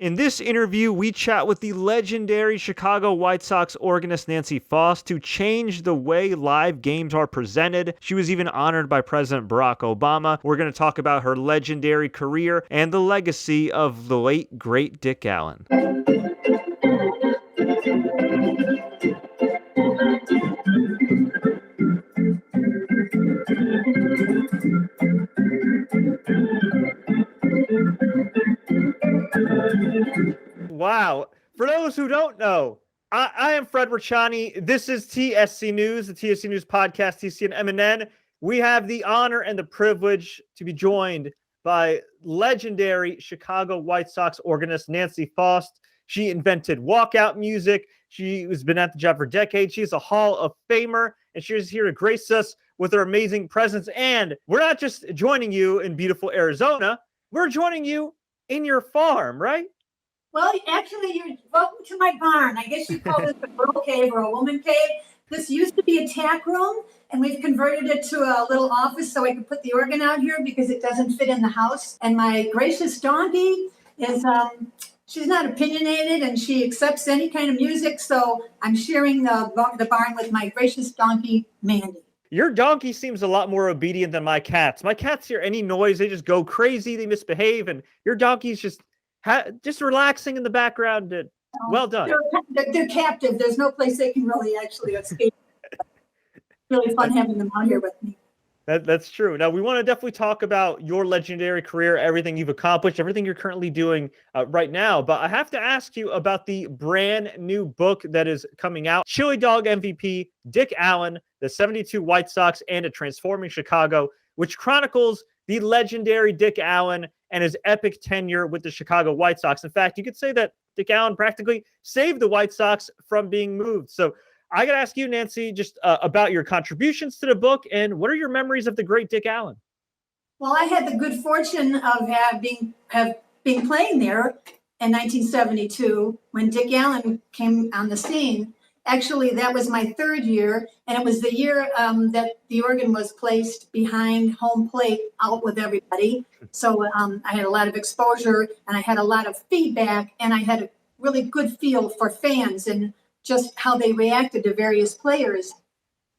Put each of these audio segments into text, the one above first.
In this interview, we chat with the legendary Chicago White Sox organist Nancy Faust to change the way live games are presented. She was even honored by President Barack Obama. We're going to talk about her legendary career and the legacy of the late, great Dick Allen. Wow. For those who don't know, I am Fred Richani. This is TSC News, the TSC News podcast, TSC and MNN. We have the honor and the privilege to be joined by legendary Chicago White Sox organist Nancy Faust. She invented walkout music. She has been at the job for decades. She's a Hall of Famer, and she's here to grace us with her amazing presence. And we're not just joining you in beautiful Arizona. We're joining you in your farm, right? Well, actually, you're welcome to my barn. I guess you call this a girl cave or a woman cave. This used to be a tack room, and we've converted it to a little office so I can put the organ out here because it doesn't fit in the house. And my gracious donkey is, she's not opinionated, and she accepts any kind of music. So I'm sharing the barn with my gracious donkey, Mandy. Your donkey seems a lot more obedient than my cats. My cats hear any noise, they just go crazy, they misbehave, and your donkey's just relaxing in the background. Well done. They're captive. There's no place they can really actually escape. Really fun having them out here with me. That's true. Now, we want to definitely talk about your legendary career, everything you've accomplished, everything you're currently doing right now. But I have to ask you about the brand new book that is coming out, Chili Dog MVP, Dick Allen, the 72 White Sox, and a Transforming Chicago, which chronicles the legendary Dick Allen and his epic tenure with the Chicago White Sox. In fact, you could say that Dick Allen practically saved the White Sox from being moved. So I got to ask you, Nancy, just about your contributions to the book and what are your memories of the great Dick Allen? Well, I had the good fortune of being playing there in 1972 when Dick Allen came on the scene. Actually, that was my third year, and it was the year that the organ was placed behind home plate out with everybody. So I had a lot of exposure, and I had a lot of feedback, and I had a really good feel for fans and just how they reacted to various players.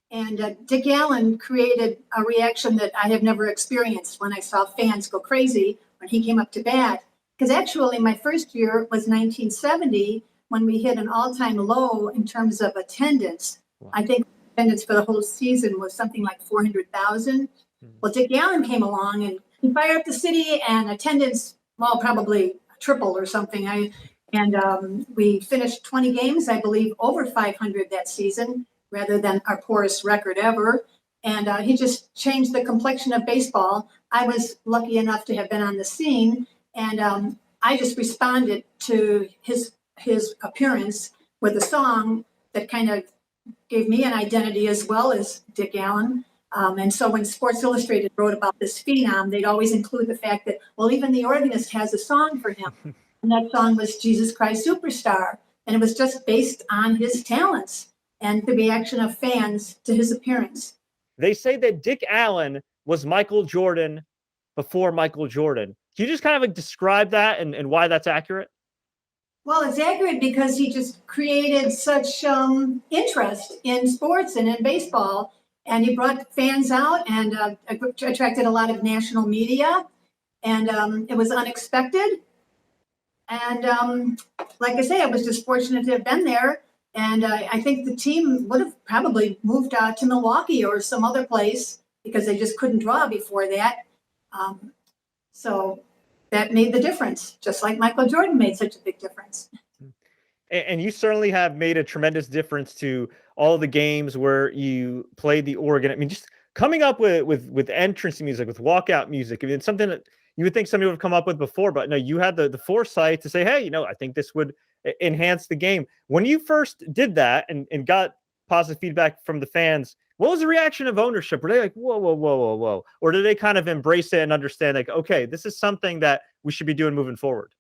And Dick Allen created a reaction that I have never experienced when I saw fans go crazy when he came up to bat. Because actually, my first year was 1970, when we hit an all-time low in terms of attendance. Wow. I think attendance for the whole season was something like 400,000. Well, Dick Allen came along and he fired up the city, and attendance, well, probably tripled or something. We finished 20 games, I believe, over 500 that season, rather than our poorest record ever. And he just changed the complexion of baseball. I was lucky enough to have been on the scene, and I just responded to his appearance with a song that kind of gave me an identity as well as Dick Allen. And so when Sports Illustrated wrote about this phenom, they'd always include the fact that, well, even the organist has a song for him. And that song was Jesus Christ Superstar. And it was just based on his talents and the reaction of fans to his appearance. They say that Dick Allen was Michael Jordan before Michael Jordan. Can you just kind of describe that and why that's accurate? Well, it's accurate because he just created such interest in sports and in baseball. And he brought fans out and attracted a lot of national media. And it was unexpected. And like I say, I was just fortunate to have been there. And I think the team would have probably moved to Milwaukee or some other place because they just couldn't draw before that. So that made the difference, just like Michael Jordan made such a big difference. And you certainly have made a tremendous difference to all the games where you played the organ. I mean, just coming up with entrance music, with walkout music. I mean, it's something that you would think somebody would have come up with before, but no, you had the foresight to say, hey, I think this would enhance the game. When you first did that and got positive feedback from the fans, what was the reaction of ownership? Were they like, whoa, whoa, whoa, whoa, whoa? Or did they kind of embrace it and understand, like, okay, this is something that we should be doing moving forward?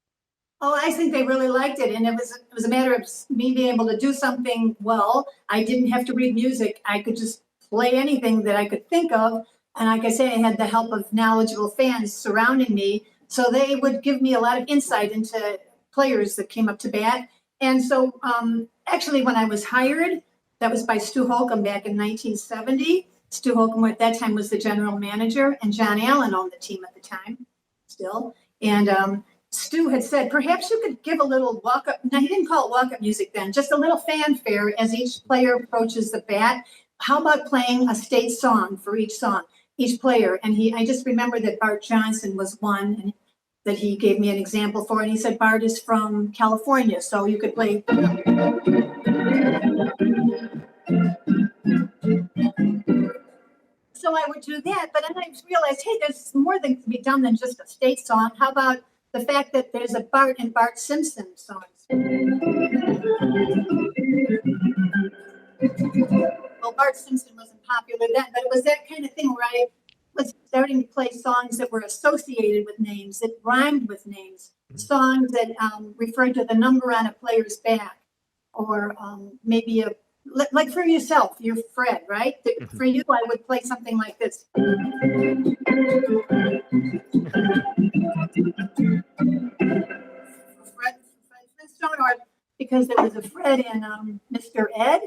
Oh, I think they really liked it. And it was a matter of me being able to do something well. I didn't have to read music. I could just play anything that I could think of. And like I say, I had the help of knowledgeable fans surrounding me. So they would give me a lot of insight into players that came up to bat. And so actually when I was hired, that was by Stu Holcomb back in 1970. Stu Holcomb at that time was the general manager, and John Allen owned the team at the time still. And Stu had said, perhaps you could give a little walk-up. Now, he didn't call it walk-up music then, just a little fanfare as each player approaches the bat. How about playing a state song for each player? And I just remember that Bart Johnson was one, and that he gave me an example for. And he said, Bart is from California, so you could play. So I would do that, but then I realized, hey, there's more that can be done than just a state song. How about the fact that there's a Bart and Bart Simpson songs? Well, Bart Simpson wasn't popular then, but it was that kind of thing where I was starting to play songs that were associated with names, that rhymed with names, songs that referred to the number on a player's back, or maybe like for yourself, you're Fred, right? For you, I would play something like this. Fred Flintstone, or because there was a Fred in Mr. Ed.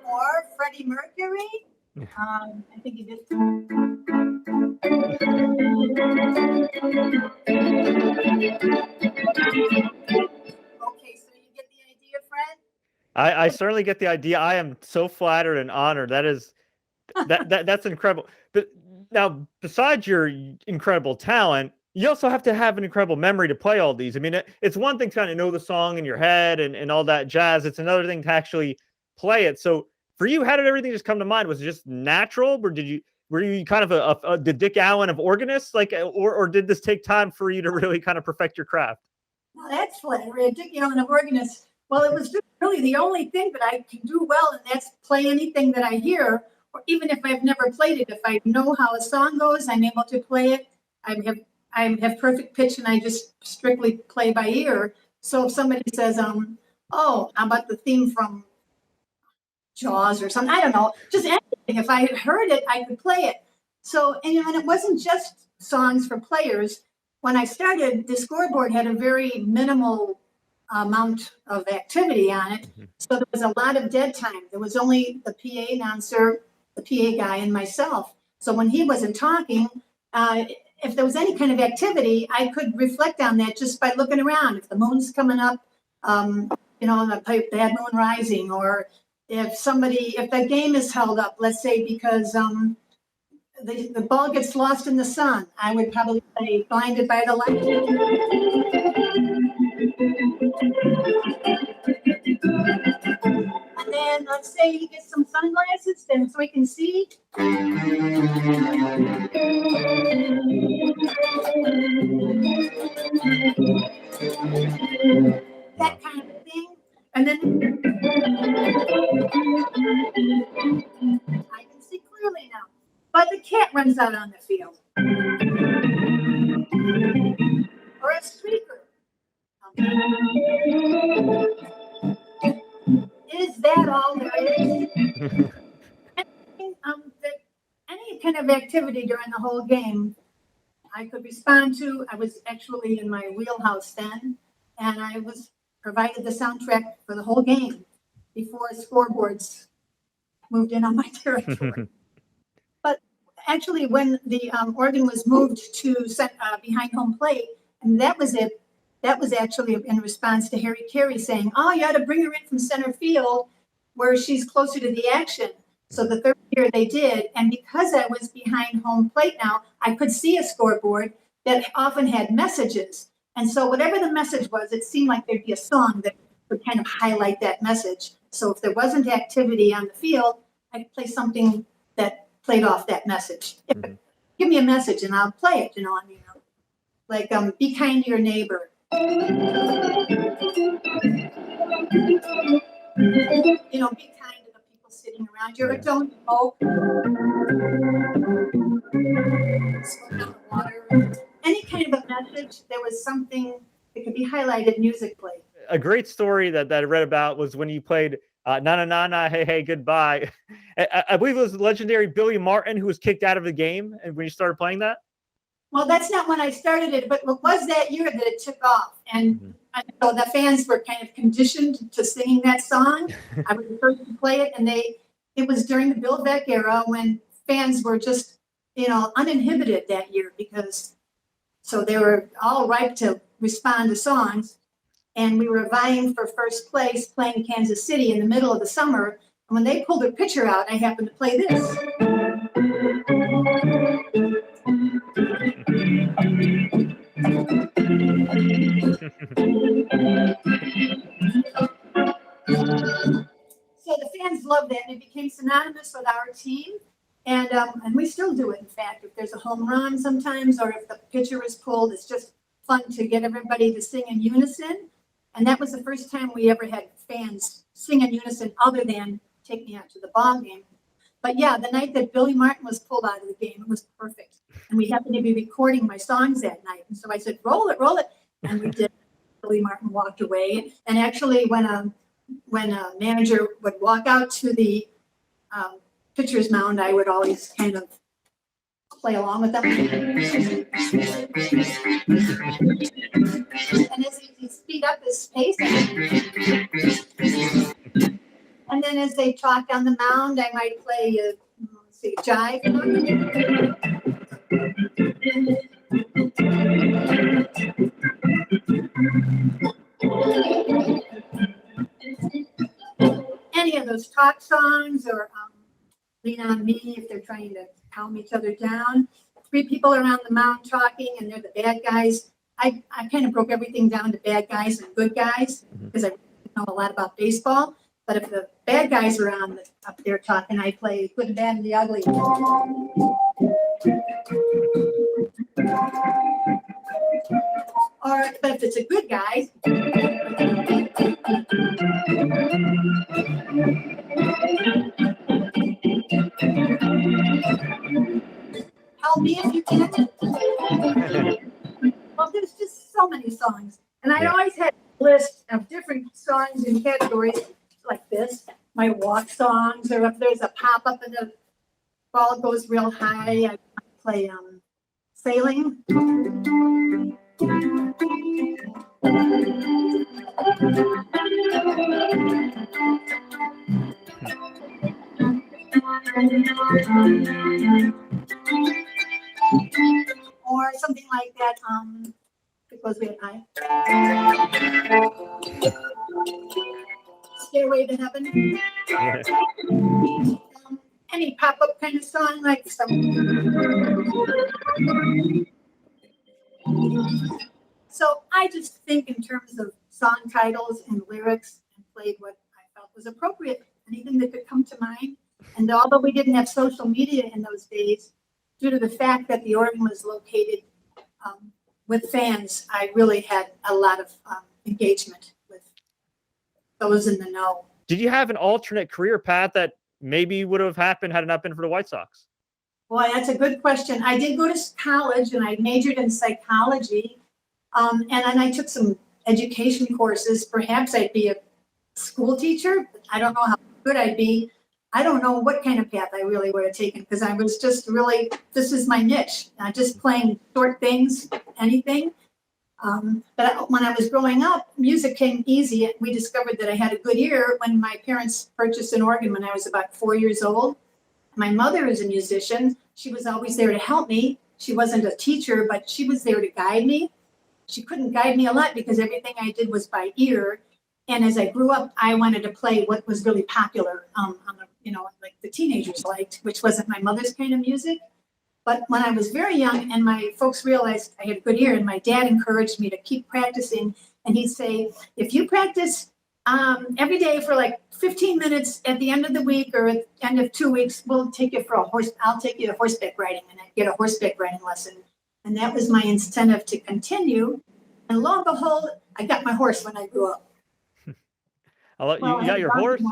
Or Freddie Mercury. I think he did. Okay, so you get the idea, Fred? I certainly get the idea. I am so flattered and honored. That's incredible. But now, besides your incredible talent, you also have to have an incredible memory to play all these. I mean, it's one thing to kind of know the song in your head and all that jazz. It's another thing to actually play it. So for you, how did everything just come to mind? Was it just natural, or were you kind of the Dick Allen of organists, like, or did this take time for you to really kind of perfect your craft? Well, that's flattering. Dick Allen of organist. Well, it was just really the only thing that I can do well, and that's play anything that I hear, or even if I've never played it. If I know how a song goes, I'm able to play it. I have perfect pitch, and I just strictly play by ear. So if somebody says, oh, how about the theme from Jaws or something? I don't know, just anything. If I had heard it, I could play it. So, and it wasn't just songs for players. When I started, the scoreboard had a very minimal amount of activity on it. So there was a lot of dead time. There was only the PA announcer, the PA guy, and myself. So when he wasn't talking, if there was any kind of activity, I could reflect on that just by looking around. If the moon's coming up, the bad moon rising, or if the game is held up, let's say because the ball gets lost in the sun, I would probably say Blinded by the Light. And then let's say you get some sunglasses then so we can see. That kind of a thing. And then I can see clearly now. But the cat runs out on the field. Or a streaker. Is that all there is? Any kind of activity during the whole game, I could respond to. I was actually in my wheelhouse then, and I was provided the soundtrack for the whole game before scoreboards moved in on my territory. But actually, when the organ was moved to behind home plate, and that was it. That was actually in response to Harry Carey saying, oh, you ought to bring her in from center field where she's closer to the action. So the third year they did. And because I was behind home plate now, I could see a scoreboard that often had messages. And so whatever the message was, it seemed like there'd be a song that would kind of highlight that message. So if there wasn't activity on the field, I'd play something that played off that message. Give me a message and I'll play it, like be kind to your neighbor. Be kind to the people sitting around you. Don't smoke. Smoke out the water. Any kind of a message. There was something that could be highlighted musically. A great story that I read about was when you played Na Na Na Na Hey Hey Goodbye. I believe it was the legendary Billy Martin who was kicked out of the game, and when you started playing that. Well, that's not when I started it, but it was that year that it took off. And so the fans were kind of conditioned to singing that song. I was the first to play it, and it was during the Bill Beck era when fans were just, uninhibited that year so they were all ripe to respond to songs. And we were vying for first place playing Kansas City in the middle of the summer. And when they pulled their pitcher out, I happened to play this. So the fans loved that, and it became synonymous with our team. And we still do it. In fact, if there's a home run sometimes, or if the pitcher is pulled, it's just fun to get everybody to sing in unison. And that was the first time we ever had fans sing in unison other than Take Me Out to the Ball Game. But yeah, the night that Billy Martin was pulled out of the game, it was perfect. And we happened to be recording my songs that night. And so I said, roll it. And we did. Billy Martin walked away. And actually, when a manager would walk out to the pitcher's mound, I would always kind of play along with them. And as he speed up his pace, and then as they talk on the mound, I might play jive. Any of those talk songs, or Lean on Me if they're trying to calm each other down. 3 people around the mound talking, and they're the bad guys. I kind of broke everything down to bad guys and good guys because I know a lot about baseball. But if the bad guys are up there talking, I play Good, the Bad, and the Ugly. But if it's a good guy, help me if you can. Well, there's just so many songs. And I always had a list of different songs and categories like this. My walk songs, or if there's a pop-up and the ball goes real high, I play Sailing. Or something like that, because we have Stairway to Heaven. Any pop-up kind of song, like some. So I just think in terms of song titles and lyrics, and played what I felt was appropriate, anything that could come to mind. And although we didn't have social media in those days, due to the fact that the organ was located with fans, I really had a lot of engagement with those in the know. Did you have an alternate career path that maybe would have happened had it not been for the White Sox? Boy, that's a good question. I did go to college, and I majored in psychology, and then I took some education courses. Perhaps I'd be a school teacher. I don't know how good I'd be. I don't know what kind of path I really would have taken, because I was just really, this is my niche, just playing short things, anything. But when I was growing up, music came easy. We discovered that I had a good ear when my parents purchased an organ when I was about 4 years old. My mother is a musician. She was always there to help me. She wasn't a teacher, but she was there to guide me. She couldn't guide me a lot because everything I did was by ear. And as I grew up, I wanted to play what was really popular, like the teenagers liked, which wasn't my mother's kind of music. But when I was very young and my folks realized I had a good ear, and my dad encouraged me to keep practicing. And he'd say, if you practice every day for like 15 minutes at the end of the week or at the end of 2 weeks, I'll take you to horseback riding, and I'd get a horseback riding lesson. And that was my incentive to continue. And lo and behold, I got my horse when I grew up. You got your horse?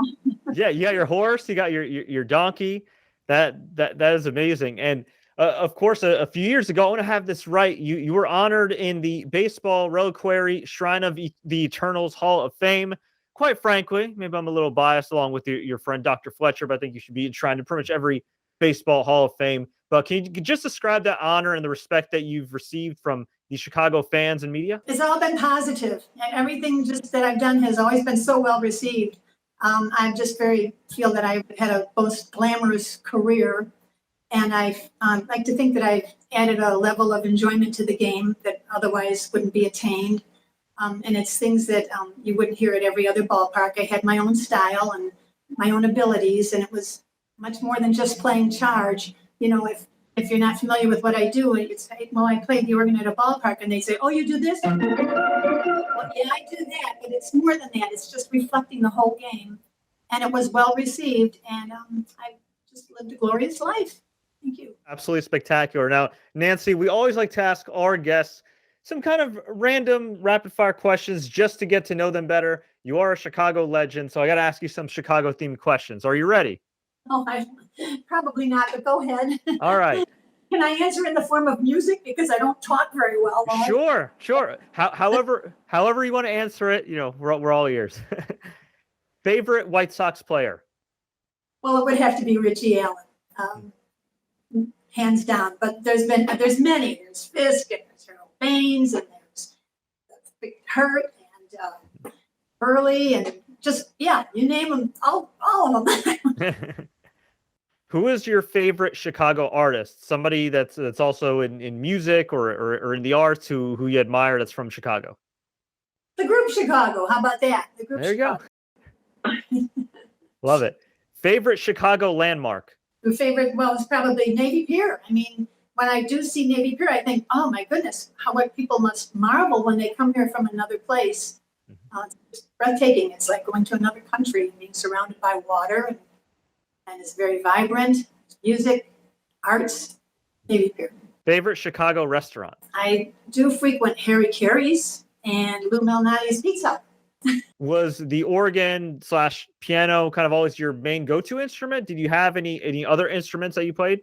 Yeah, you got your horse. You got your donkey. That is amazing. And of course, a few years ago, I want to have this right. You were honored in the Baseball Reliquary Shrine of the Eternals Hall of Fame. Of quite frankly, maybe I'm a little biased along with your friend Dr. Fletcher, but I think you should be enshrined in pretty much every baseball Hall of Fame. But can you just describe that honor and the respect that you've received from the Chicago fans and media? It's all been positive. Everything just that I've done has always been so well received. I just feel that I've had a most glamorous career, and I like to think that I've added a level of enjoyment to the game that otherwise wouldn't be attained. And it's things that you wouldn't hear at every other ballpark. I had my own style and my own abilities, and it was much more than just playing charge. You know, if you're not familiar with what I do, it's, well, I played the organ at a ballpark, and they say, oh, you do this? Well, yeah, I do that, but it's more than that. It's just reflecting the whole game. And it was well received, and I just lived a glorious life. Thank you. Absolutely spectacular. Now, Nancy, we always like to ask our guests some kind of random rapid fire questions just to get to know them better. You are a Chicago legend, so I got to ask you some Chicago themed questions. Are you ready? Oh, probably not, but go ahead. All right. Can I answer in the form of music, because I don't talk very well? Sure. However you want to answer it, you know, we're all ears. Favorite White Sox player? Well, it would have to be Richie Allen, hands down. But there's many. There's Fisk, and there's Harold Baines, and there's Hurt, and Burley, and just, yeah, you name them, all of them. Who is your favorite Chicago artist? Somebody that's also in music or in the arts who you admire that's from Chicago? The group Chicago. How about that? The group There you Chicago. go. Love it. Favorite Chicago landmark? Your favorite, well, it's probably Navy Pier. I mean, when I do see Navy Pier, I think, oh my goodness, what people must marvel when they come here from another place. It's just breathtaking. It's like going to another country and being surrounded by water, and it's very vibrant. Music, arts, Navy Pier. Favorite Chicago restaurant? I do frequent Harry Carey's and Lou Malnati's Pizza. Was the organ / piano kind of always your main go-to instrument? Did you have any other instruments that you played?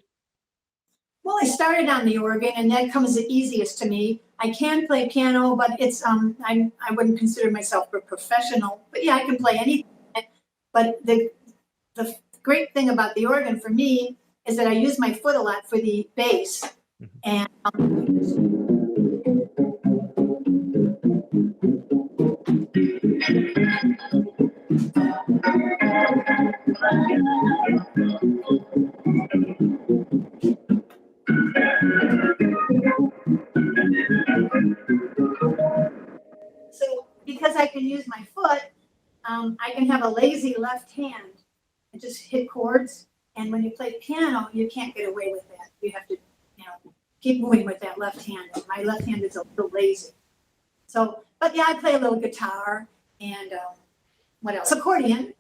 Well, I started on the organ, and that comes the easiest to me. I can play piano, but it's I wouldn't consider myself a professional. But yeah, I can play anything. But the great thing about the organ for me is that I use my foot a lot for the bass, and so because I can use my foot, I can have a lazy left hand and just hit chords. And when you play piano, you can't get away with that. You have to, keep moving with that left hand. And my left hand is a little lazy. So, but yeah, I play a little guitar and what else? Accordion.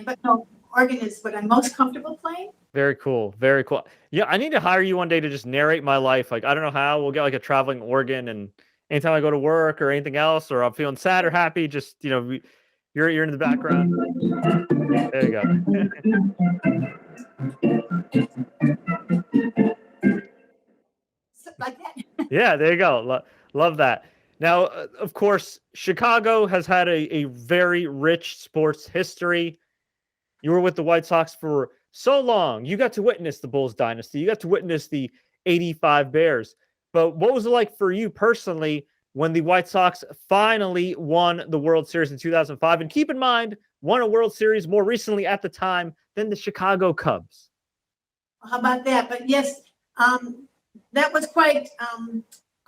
But no, organ is what I'm most comfortable playing. Very cool. Very cool. Yeah, I need to hire you one day to just narrate my life. Like, I don't know how. We'll get like a traveling organ, and anytime I go to work or anything else, or I'm feeling sad or happy, just, you're in the background. There you go. Like that. Yeah, there you go. Love that. Now, of course, Chicago has had a very rich sports history. You were with the White Sox for so long. You got to witness the Bulls dynasty. You got to witness the 85 Bears. But what was it like for you personally when the White Sox finally won the World Series in 2005? And keep in mind, won a World Series more recently at the time than the Chicago Cubs. How about that? But yes, that was quite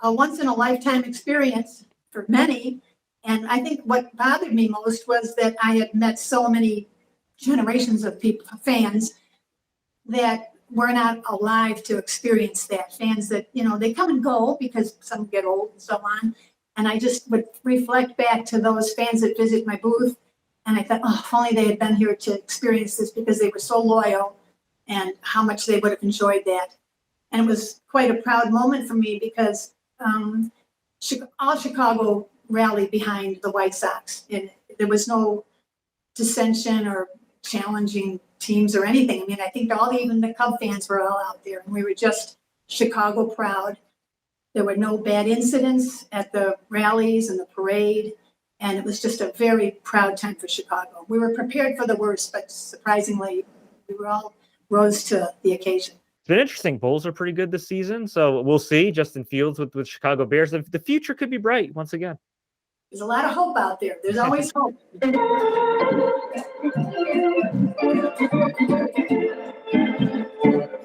a once-in-a-lifetime experience for many. And I think what bothered me most was that I had met so many generations of people, fans, that were not alive to experience that. Fans that, they come and go because some get old and so on. And I just would reflect back to those fans that visit my booth. And I thought, oh, if only they had been here to experience this, because they were so loyal and how much they would have enjoyed that. And it was quite a proud moment for me because all Chicago rallied behind the White Sox. And there was no dissension or challenging teams or anything. I mean, I think even the Cub fans were all out there, and we were just Chicago proud. There were no bad incidents at the rallies and the parade. And it was just a very proud time for Chicago. We were prepared for the worst, but surprisingly, we were all rose to the occasion. It's been interesting. Bulls are pretty good this season, so we'll see. Justin Fields with Chicago Bears. The future could be bright once again. There's a lot of hope out there. There's always hope. You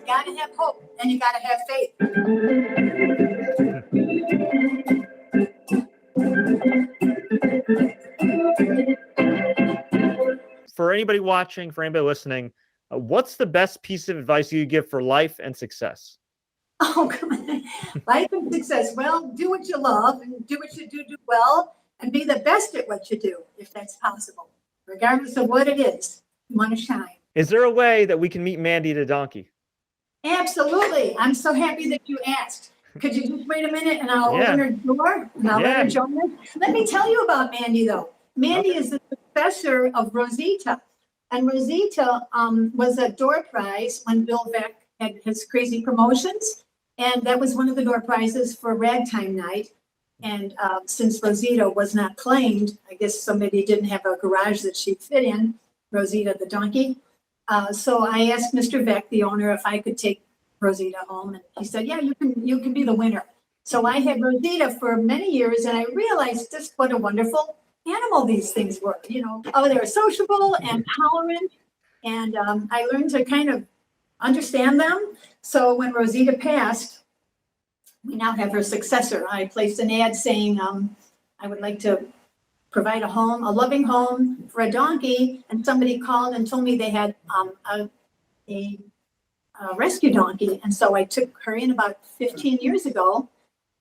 gotta have hope, and you gotta have faith. For anybody watching, for anybody listening, what's the best piece of advice you give for life and success? Oh, come on. Life and success. Well, do what you love and do what you do well and be the best at what you do, if that's possible. Regardless of what it is, you want to shine. Is there a way that we can meet Mandy the donkey? Absolutely. I'm so happy that you asked. Could you just wait a minute and I'll open her door and I'll let her join us? Let me tell you about Mandy, though. Mandy is the successor of Rosita. And Rosita was a door prize when Bill Beck had his crazy promotions. And that was one of the door prizes for Ragtime Night. And since Rosita was not claimed, I guess somebody didn't have a garage that she'd fit in, Rosita the donkey. So I asked Mr. Beck, the owner, if I could take Rosita home. And he said, yeah, you can be the winner. So I had Rosita for many years, and I realized just what a wonderful animal these things were. You know, they were sociable and tolerant. And I learned to kind of understand them. So when Rosita passed, we now have her successor. I placed an ad saying I would like to provide a home, a loving home for a donkey. And somebody called and told me they had a rescue donkey. And so I took her in about 15 years ago.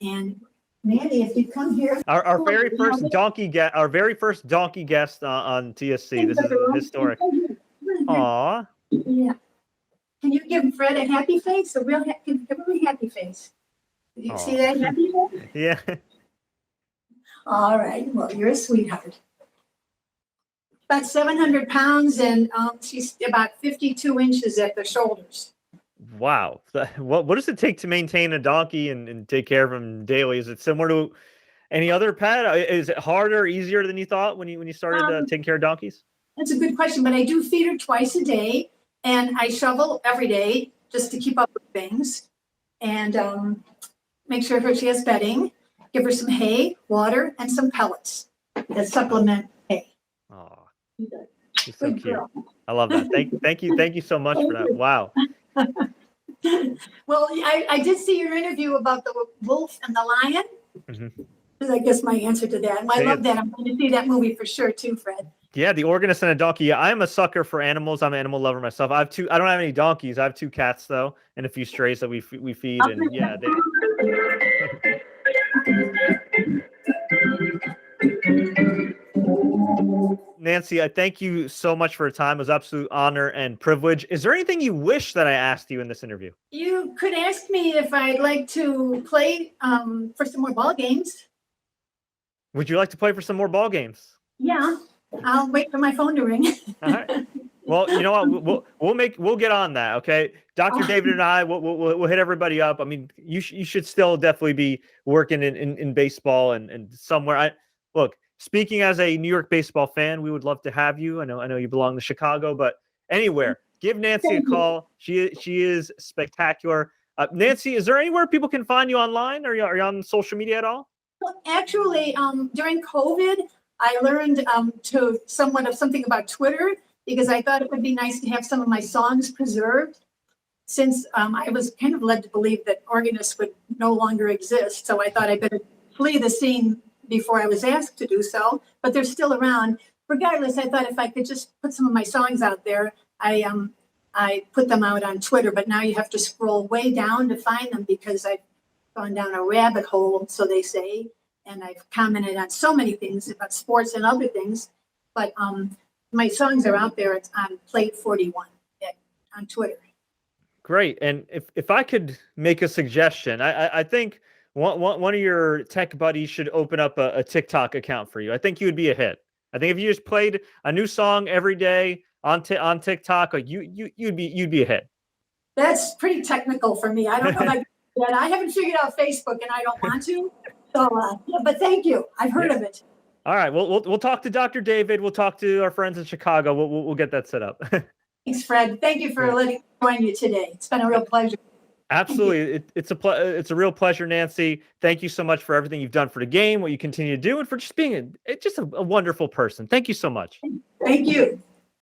And Mandy, if you come here. Our very first donkey guest, on TSC. This is historic. Aw. Yeah. Can you give Fred a happy face? Give him a happy face. Did you see that happy face? Yeah. All right. Well, you're a sweetheart. About 700 pounds, and she's about 52 inches at the shoulders. Wow. What does it take to maintain a donkey and take care of him daily? Is it similar to any other pet? Is it harder, easier than you thought when you started taking care of donkeys? That's a good question, but I do feed her twice a day, and I shovel every day just to keep up with things, and make sure she has bedding, give her some hay, water, and some pellets that supplement hay. Oh, she's so cute. Girl. I love that. Thank you so much for that. Wow. Well, I did see your interview about the wolf and the lion. Mm-hmm. I guess my answer to that. I love that. I'm going to see that movie for sure too, Fred. Yeah, The Organist and a Donkey. Yeah, I'm a sucker for animals. I'm an animal lover myself. I don't have any donkeys. I have 2 cats though, and a few strays that we feed. And yeah, Nancy, I thank you so much for your time. It was an absolute honor and privilege. Is there anything you wish that I asked you in this interview? You could ask me if I'd like to play for some more ball games. Would you like to play for some more ball games? Yeah, I'll wait for my phone to ring. All right. Well, you know what? We'll get on that. Okay, Dr. David and I we'll hit everybody up. I mean, you should still definitely be working in baseball and somewhere. Look. Speaking as a New York baseball fan, we would love to have you. I know you belong to Chicago, but anywhere, give Nancy a call. She is spectacular. Nancy, is there anywhere people can find you online? Are you on social media at all? Well, actually, during COVID, I learned to somewhat of something about Twitter because I thought it would be nice to have some of my songs preserved. Since I was kind of led to believe that organists would no longer exist, so I thought I better flee the scene before I was asked to do so, but they're still around. Regardless, I thought if I could just put some of my songs out there, I put them out on Twitter, but now you have to scroll way down to find them because I've gone down a rabbit hole, so they say, and I've commented on so many things about sports and other things, but my songs are out there. It's on Plate 41 on Twitter. Great. And if I could make a suggestion, I think one of your tech buddies should open up a TikTok account for you. I think you would be a hit. I think if you just played a new song every day on TikTok, like you'd be a hit. That's pretty technical for me. I don't know if I can do that. I haven't figured out Facebook, and I don't want to. So, yeah, but thank you. I've heard of it. All right. We'll talk to Dr. David. We'll talk to our friends in Chicago. We'll get that set up. Thanks, Fred. Thank you for letting me join you today. It's been a real pleasure. Absolutely. It's a real pleasure, Nancy. Thank you so much for everything you've done for the game, what you continue to do, and for just being just a wonderful person. Thank you so much. Thank you.